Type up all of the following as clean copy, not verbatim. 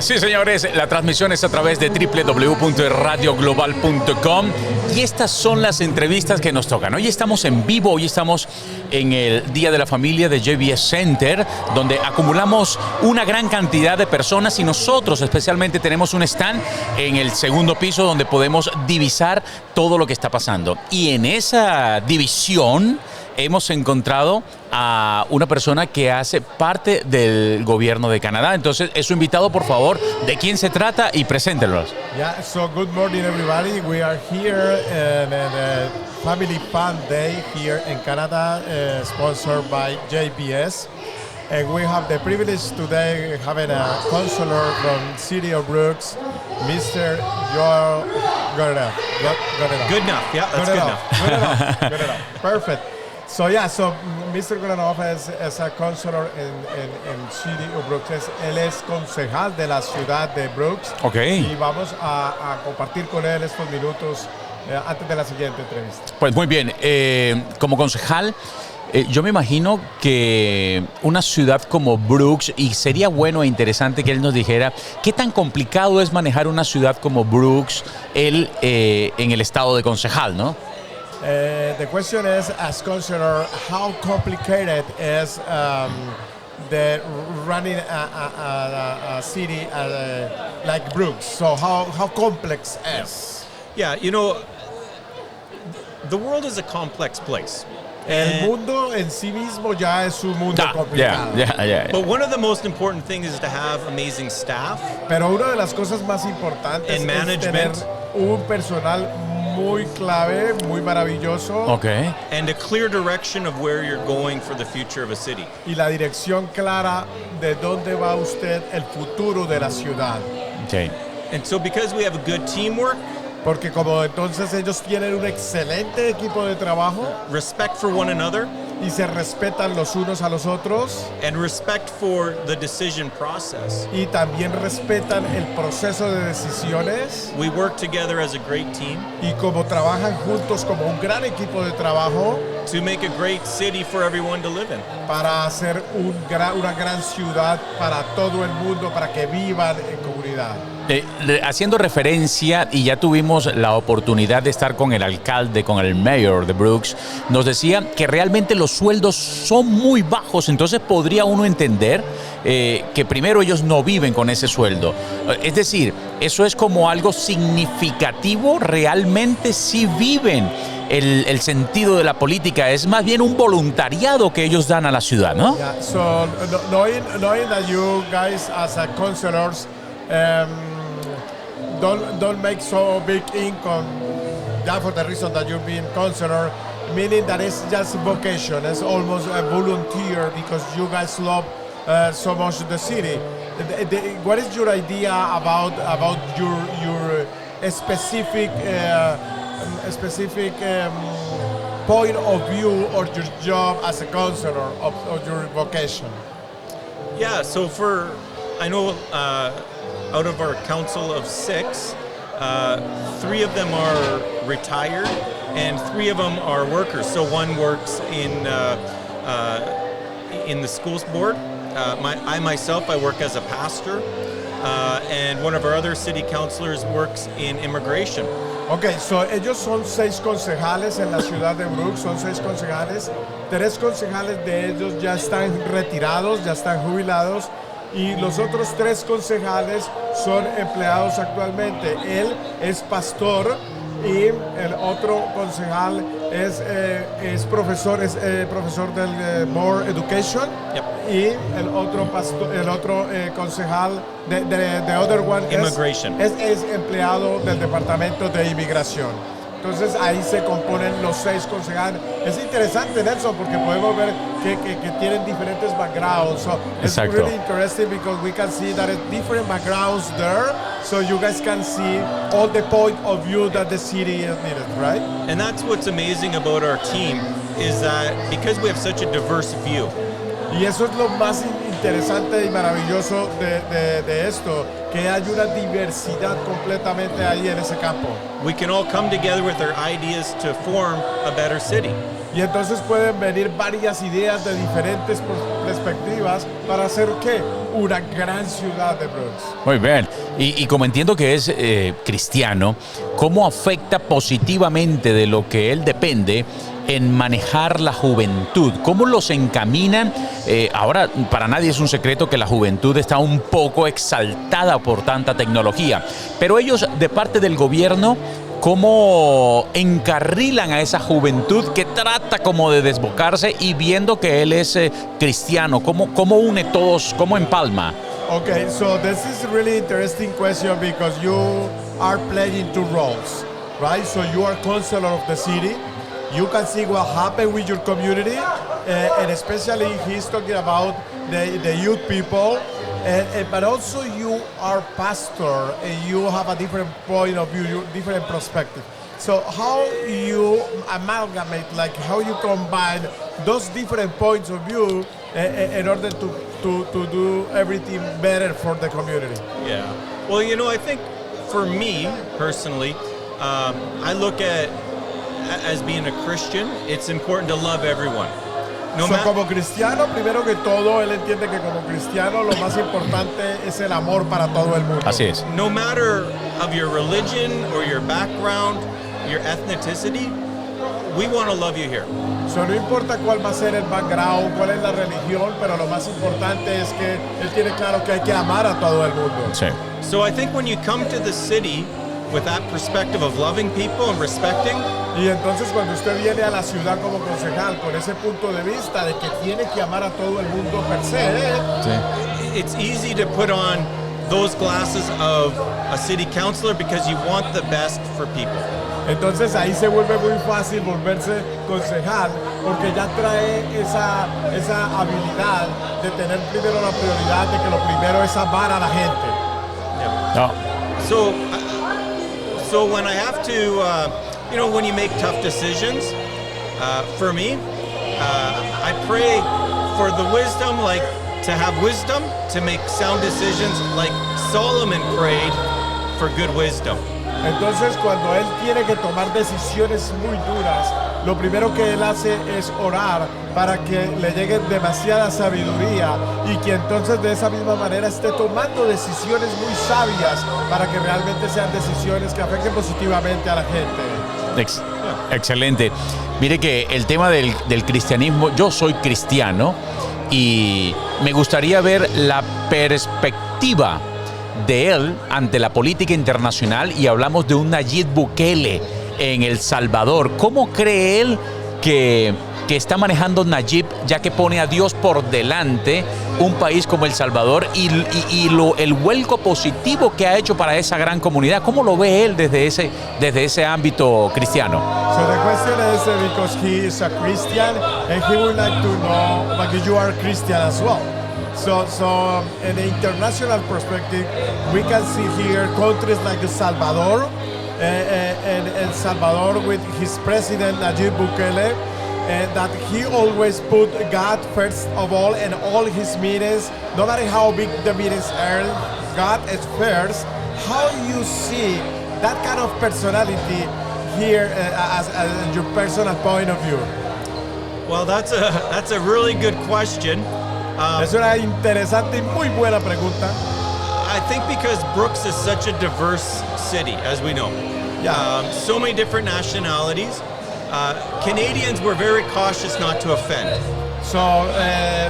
Sí, señores, la transmisión es a través de www.radioglobal.com y estas son las entrevistas que nos tocan. Hoy estamos en vivo, hoy estamos en el Día de la Familia de JBS Center, donde acumulamos una gran cantidad de personas y nosotros especialmente tenemos un stand en el segundo piso donde podemos divisar todo lo que está pasando. Y en esa división hemos encontrado a una persona que hace parte del gobierno de Canadá. Entonces, es su invitado, por favor, ¿de quién se trata? Y preséntelos. Yeah, so good morning, everybody. We are here in a Family Fun Day here in Canada, sponsored by JBS. And we have the privilege today having a councillor from City of Brooks, Mr. Joel Goodnough. Goodnough, yeah, that's Goodnough. Perfect. So yeah, so Mr. Goodnough is a councillor in City of Brooks. Él es concejal de la ciudad de Brooks. Okay. Y vamos a compartir con él estos minutos antes de la siguiente entrevista. Pues muy bien, como concejal, yo me imagino que una ciudad como Brooks, y sería bueno e interesante que él nos dijera qué tan complicado es manejar una ciudad como Brooks en el estado de concejal, ¿no? The question is, as councillor, how complicated is the running a city like Brooks? So how complex is? Yeah, you know, the world is a complex place. El mundo en sí mismo ya es un mundo complicado. Yeah. But one of the most important things is to have amazing staff. Pero una de las cosas más importantes es tener un personal muy clave, muy maravilloso. Okay. And a clear direction of where you're going for the future of a city. Y la dirección clara de dónde va usted el futuro de la ciudad. Okay. And so because we have a good teamwork, porque como entonces ellos tienen un excelente equipo de trabajo, respect for one another, y se respetan los unos a los otros, and respect for the decision process, y también respetan el proceso de decisiones, we work together as a great team, y como trabajan juntos como un gran equipo de trabajo, to make a great city for everyone to live in, para hacer una gran ciudad para todo el mundo, para que vivan en comunidad. Haciendo referencia, y ya tuvimos la oportunidad de estar con el alcalde, con el mayor de Brooks, nos decía que realmente los sueldos son muy bajos, entonces podría uno entender que primero ellos no viven con ese sueldo. Es decir, eso es como algo significativo, realmente sí viven el sentido de la política, es más bien un voluntariado que ellos dan a la ciudad, ¿no? Yeah, so knowing that you guys as a councillors don't make so big income, that for the reason that you've been councillor, meaning that it's just vocation, it's almost a volunteer because you guys love so much the city. What is your idea about your specific point of view or your job as a councillor of your vocation? Yeah, so I know out of our council of 6, 3 of them are retired and 3 of them are workers. So one works in the schools board. I myself work as a pastor, and one of our other city councilors works in immigration. Okay, so ellos son 6 concejales en la ciudad de Brooks, son 6 concejales. 3 concejales de ellos ya están retirados, ya están jubilados. Y los otros 3 concejales son empleados actualmente. Él es pastor y el otro concejal es profesor del Board Education. Yep. Y el otro concejal the other one Immigration. es empleado del Departamento de Inmigración. Entonces ahí se componen los 6 concejales. Es interesante, Nelson, porque podemos ver que tienen diferentes backgrounds. So it's really interesting because we can see that it's different backgrounds there. So you guys can see all the point of view that the city is needed, right? And that's what's amazing about our team is that because we have such a diverse view. Y eso es lo más interesante y maravilloso de esto, que hay una diversidad completamente ahí en ese campo. We can all come together with our ideas to form a better city. Y entonces pueden venir varias ideas de diferentes perspectivas para hacer ¿qué? Una gran ciudad de Brooks. Muy bien. Y como entiendo que es cristiano, ¿cómo afecta positivamente de lo que él depende en manejar la juventud? ¿Cómo los encaminan? Ahora, para nadie es un secreto que la juventud está un poco exaltada por tanta tecnología, pero ellos, de parte del gobierno, ¿cómo encarrilan a esa juventud que trata como de desbocarse y viendo que él es cristiano? ¿Cómo une todos? ¿Cómo empalma? Okay, so this is a really interesting question because you are playing two roles, right? So you are councillor of the city. You can see what happened with your community, and especially he's talking about the youth people. But also you are pastor and you have a different point of view, different perspective. So how you amalgamate, like how you combine those different points of view in order to do everything better for the community? Yeah. Well, you know, I think for me personally, I look at as being a Christian, it's important to love everyone. Como cristiano, primero que todo, él entiende que como cristiano lo más importante es el amor para todo el mundo. Así es. No matter of your religion or your background, your ethnicity, we want to love you here. So, no importa cuál va a ser el background, cuál es la religión, pero lo más importante es que él tiene claro que hay que amar a todo el mundo. Sí. So I think when you come to the city with that perspective of loving people and respecting, y entonces cuando usted viene a la ciudad como concejal con ese punto de vista de que tiene que amar a todo el mundo per se, Sí. it's easy to put on those glasses of a city councillor because you want the best for people. Entonces ahí se vuelve muy fácil volverse concejal porque ya trae esa habilidad de tener primero la prioridad de que lo primero es amar a la gente. Yeah. No. So when I have to, when you make tough decisions, for me, I pray for the wisdom, like to have wisdom to make sound decisions, like Solomon prayed for good wisdom. Entonces cuando él tiene que tomar decisiones muy duras, lo primero que él hace es orar para que le llegue demasiada sabiduría y que entonces de esa misma manera esté tomando decisiones muy sabias para que realmente sean decisiones que afecten positivamente a la gente. Excelente. Mire que el tema del cristianismo, yo soy cristiano y me gustaría ver la perspectiva de él ante la política internacional y hablamos de un Nayib Bukele en El Salvador. ¿Cómo cree él que está manejando Nayib, ya que pone a Dios por delante un país como El Salvador y el vuelco positivo que ha hecho para esa gran comunidad? ¿Cómo lo ve él desde ese ámbito cristiano? So the question is because he is a Christian and he would like to know, like you are Christian as well. So in the international perspective, we can see here countries like El Salvador, and El Salvador with his president Nayib Bukele, that he always put God first of all in all his meetings, no matter how big the meetings are, God is first. How you see that kind of personality here as your personal point of view? Well, that's a really good question. Es una interesante y muy buena pregunta. I think because Brooks is such a diverse city, as we know. Yeah. So many different nationalities. Canadians were very cautious not to offend. So,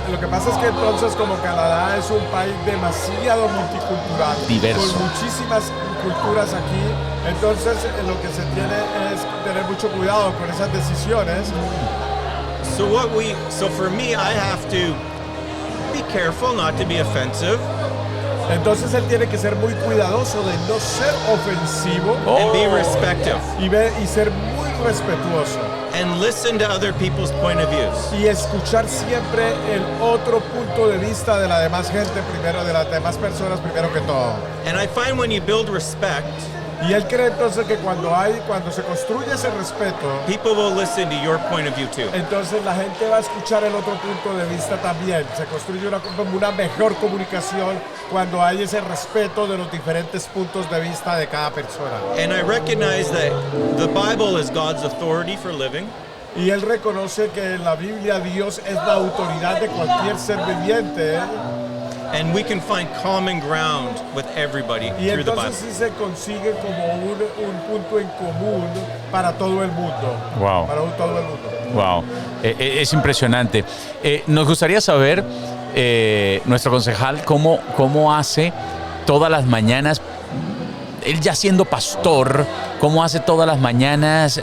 lo que pasa es que entonces como Canadá es un país demasiado multicultural, diverso, con muchísimas culturas aquí, entonces lo que se tiene es tener mucho cuidado con esas decisiones. So for me, I have to be careful not to be offensive. Entonces él tiene que ser muy cuidadoso de no ser ofensivo and be respectful y ser muy respetuoso and listen to other people's point of views y escuchar siempre el otro punto de vista de la demás gente primero, de las demás personas primero que todo. And I find when you build respect, Y él cree entonces que cuando se construye ese respeto, people will listen to your point of view too. entonces la gente va a escuchar el otro punto de vista también. Se construye una mejor comunicación cuando hay ese respeto de los diferentes puntos de vista de cada persona. And I recognize that the Bible is God's authority for living. Y él reconoce que en la Biblia Dios es la autoridad de cualquier ser viviente. And we can find common ground with everybody Y through the entonces Bible. sí se consigue como un punto en común para todo el mundo. Wow. Para todo el mundo. Wow, es impresionante. Nos gustaría saber, nuestro concejal, cómo hace todas las mañanas, él ya siendo pastor, cómo hace todas las mañanas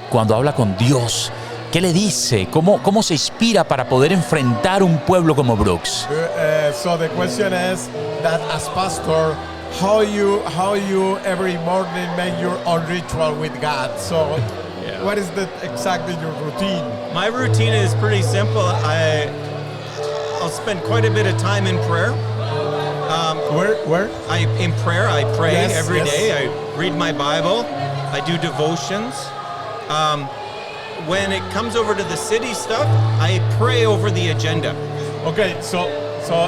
cuando habla con Dios. ¿Qué le dice? ¿Cómo se inspira para poder enfrentar un pueblo como Brooks? So the question is that as pastor, how you every morning make your own ritual with God. So Yeah. what is exactly your routine? My routine is pretty simple. I'll spend quite a bit of time in prayer. Where? In prayer, I pray Yes, every yes. day. I read my Bible. I do devotions. When it comes over to the city stuff, I pray over the agenda. Okay, so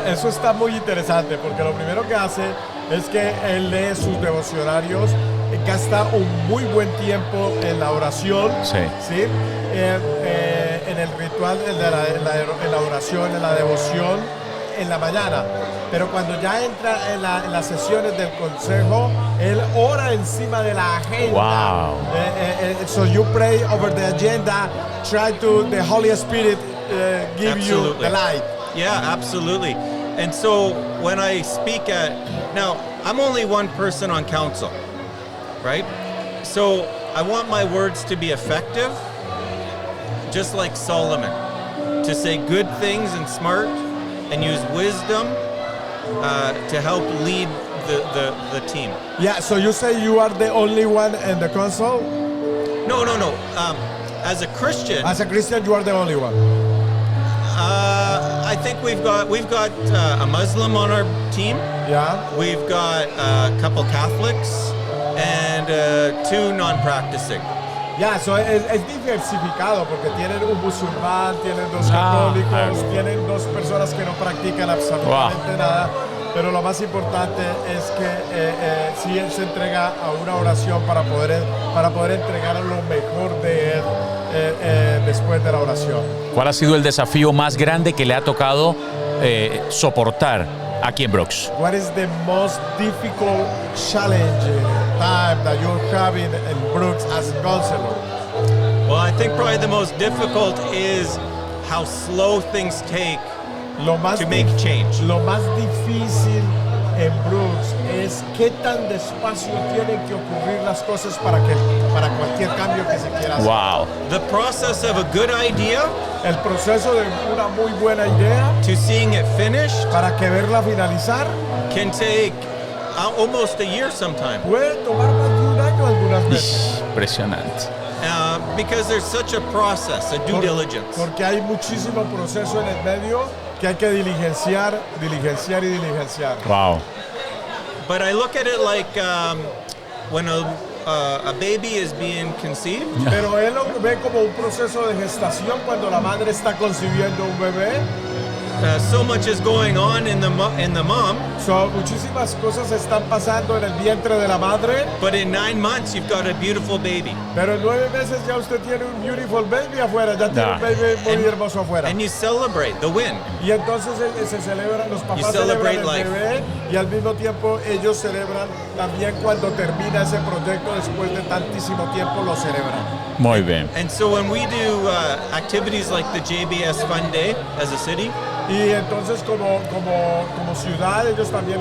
eso está muy interesante porque lo primero que hace es que él lee sus devocionarios, gasta un muy buen tiempo en la oración, Sí. ¿sí? En el ritual, en la oración, en la devoción, en la mañana. Pero cuando ya entra en las sesiones del consejo, él ora encima de la agenda. Wow. So you pray over the agenda, the Holy Spirit give you Absolutely. the light. Yeah, absolutely. And so when I speak now, I'm only one person on council, right? So I want my words to be effective, just like Solomon, to say good things and smart and use wisdom to help lead the team. Yeah, so you say you are the only one in the council? No. As a Christian, As a Christian, you are the only one. I think we've got a Muslim on our team. Yeah. We've got a couple Catholics and 2 non-practicing. Ya, eso es diversificado porque tienen un musulmán, tienen 2 católicos, tienen 2 personas que no practican absolutamente nada. Pero lo más importante es que si él se entrega a una oración para poder entregar lo mejor de él después de la oración. ¿Cuál ha sido el desafío más grande que le ha tocado soportar aquí en Brooks? What is the most difficult challenge time that you're having in Brooks as a counselor? Well, I think probably the most difficult is how slow things take to make change. Lo más difícil en Brooks es qué tan despacio tienen que ocurrir las cosas para cualquier cambio que se quiera hacer. Wow. The process of a good idea El proceso de una muy buena idea to seeing it finished para que verla finalizar can take almost a year sometimes. puede tomar más de un año algunas veces. Impresionante. Because there's such a process, a due diligence. Porque hay muchísimo proceso en el medio que hay que diligenciar. Wow. But I look at it like when a baby is being conceived. Pero él lo ve como un proceso de gestación cuando la madre está concibiendo un bebé. So much is going on in the mom. So, muchísimas cosas están pasando en el vientre de la madre. But in 9 months, you've got a beautiful baby. Pero en 9 meses ya usted tiene un beautiful baby afuera, ya tiene un baby muy hermoso afuera. And you celebrate the win. Y entonces se celebran, los papás You celebran el celebrate bebé y al mismo tiempo ellos celebran también cuando termina ese proyecto, después de tantísimo tiempo lo celebran. Muy bien. And so when we do activities like the JBS Fun Day as a city, Y entonces como ciudad ellos también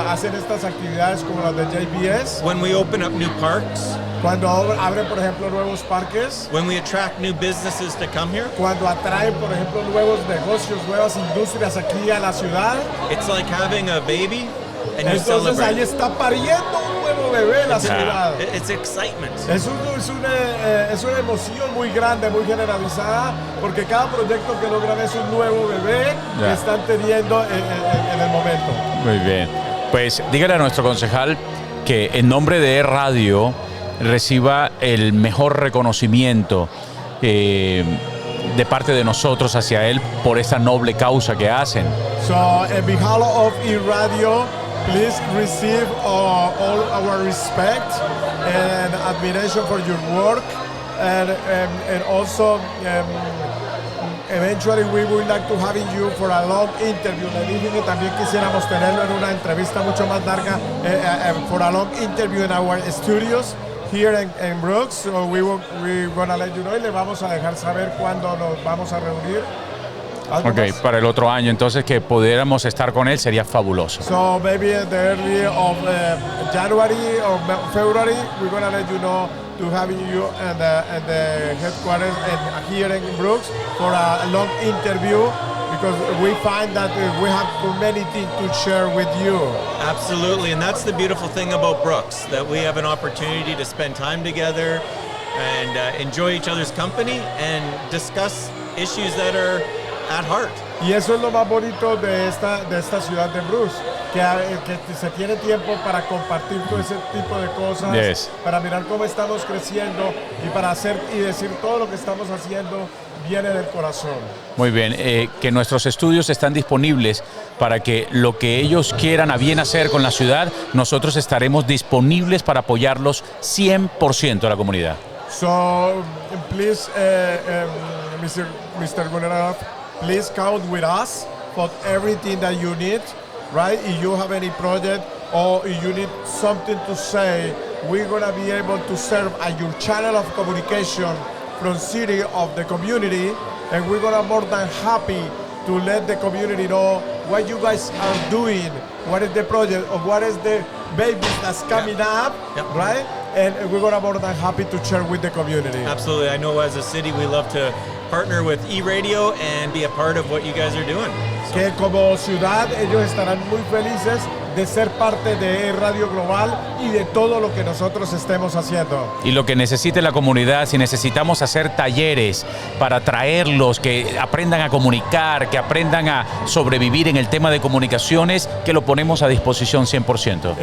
hacen estas actividades como las de JBS. when we open up new parks, Cuando abren, por ejemplo, nuevos parques. when we attract new businesses to come here, Cuando atraen, por ejemplo, nuevos negocios, nuevas industrias aquí a la ciudad. it's like having a baby and you Entonces ahí celebrate. está pariendo un nuevo bebé en la ciudad. It's excitement. Es una emoción muy grande, muy generalizada, porque cada proyecto que logran es un nuevo bebé que están teniendo en el momento. Muy bien. Pues dígale a nuestro concejal que en nombre de Radio reciba el mejor reconocimiento de parte de nosotros hacia él por esta noble causa que hacen. So, on behalf of Radio, please receive all our respect and admiration for your work, and also eventually we would like to have you for a long interview. Le dije que también quisiéramos tenerlo en una entrevista mucho más larga, for a long interview in our studios here in Brooks. So we're gonna let you know, y le vamos a dejar saber cuándo nos vamos a reunir. Ok, para el otro año, entonces que pudiéramos estar con él sería fabuloso. So maybe at the early of January or February, we're gonna let you know to having you at the headquarters and here in Brooks for a long interview, because we find that we have many things to share with you. Absolutely, and that's the beautiful thing about Brooks, that we have an opportunity to spend time together and enjoy each other's company and discuss issues that are at heart. Y eso es lo más bonito de esta ciudad de Brooks, que se tiene tiempo para compartir todo ese tipo de cosas, Yes. para mirar cómo estamos creciendo y para hacer y decir todo lo que estamos haciendo viene del corazón. Muy bien, que nuestros estudios están disponibles para que lo que ellos quieran a bien hacer con la ciudad, nosotros estaremos disponibles para apoyarlos 100% a la comunidad. So please, Mr. Goodnough, please count with us for everything that you need, right? If you have any project or if you need something to say, we're gonna be able to serve as your channel of communication from city of the community, and we're gonna more than happy to let the community know what you guys are doing, what is the project, or what is the babies that's coming up, right? And we're gonna more than happy to share with the community. Absolutely, I know as a city we love to partner with E-Radio and be a part of what you guys are doing. Que como ciudad ellos estarán muy felices de ser parte de Radio Global y de todo lo que nosotros estemos haciendo. Y lo que necesite la comunidad, si necesitamos hacer talleres para traerlos, que aprendan a comunicar, que aprendan a sobrevivir en el tema de comunicaciones, que lo ponemos a disposición 100%.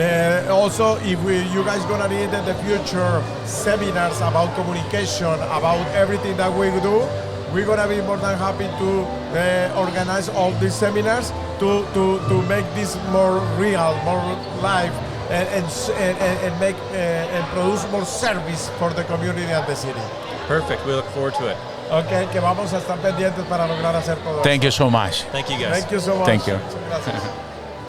Also, if you guys gonna need in the future seminars about communication, about everything that we do, we're gonna be more than happy to organize all these seminars to make this more real, more live, and make and produce more service for the community and the city. Perfect, we look forward to it. Okay, que vamos a estar pendientes para lograr hacer todo. Thank you so much. Thank you guys. Thank you so much. Thank you. Muchas gracias.